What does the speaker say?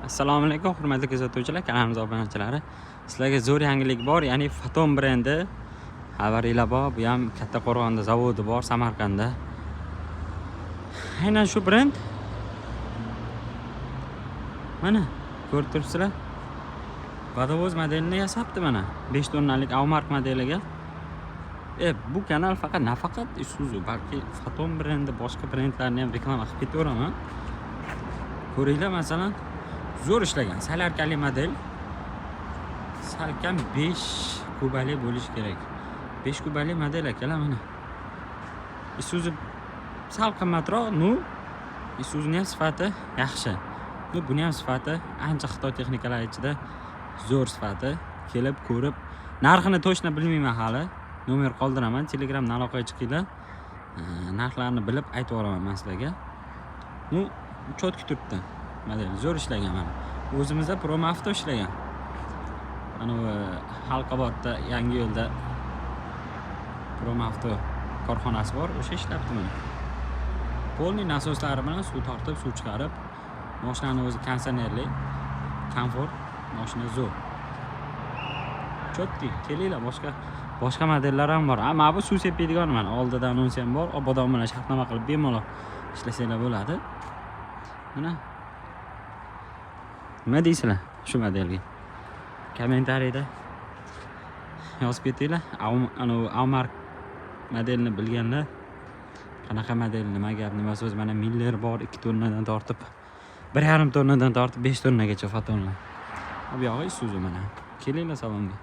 Assalomu alaykum hurmatli kuzatuvchilar, kanalimiz obunachilari. Sizlarga zo'r yangilik bor, ya'ni Foton brendi xabaringlar bor. Bu ham Kattaqo'rg'onda zavodi bor, Samarqandda. Aynan shu brend. Mana ko'rib turibsizlar. Vodovoz modelini yasabdi mana. 5 tonnalik Avmark modeliga. Bu kanal nafaqat Isuzu, balki Foton brendi boshqa brendlarni ham reklama qilib ketaveraman. Ko'ringlar, masalan, zo'r ishlagan salarkali model. Salkam 5 kubali bo'lishi kerak. 5 kubali model akalar mana. Isuzu sal qimmatroq, Isuzuning ham sifati yaxshi. Buni ham sifati ancha Xitoy texnikalari ichida zo'r sifati. Kelib ko'rib, narxini to'shna bilmayman hali. Nomer qoldiraman, Telegramdan aloqaga chiqinglar. Narxlarni bilib aytib olaman men sizlarga. Chotki turibdi. Model zo'r ishlagan mana. O'zimizda Promo Avto ishlagan. Mana bu Halqobodda yangi yo'lda Promo Avto korxonasi bor, o'sha ishlabdi mana. Polniy nasoslari bilan suv tortib, suv chiqarib, mashinaning o'zi konditsionerli, komfort, mashina zo'r. Chotki, kelinglar, boshqa modellar ham bor. Mana bu suv sepadigan mana, oldida anonsi ham bor. Obodon bilan shartnoma qilib bemalol ishlasanglar bo'ladi. Mana nima deysizlar shu modelga? Kommentariyada yozib ketinglar. Avmark modelini bilganlar, qanaqa model, nima gap, nima so'z, mana Miller bor, 2 tonnadan tortib 1,5 tonnadan tortib 5 tonnagacha fotonlar. Bu yog'i Isuzu mana. Kelinglar salonga.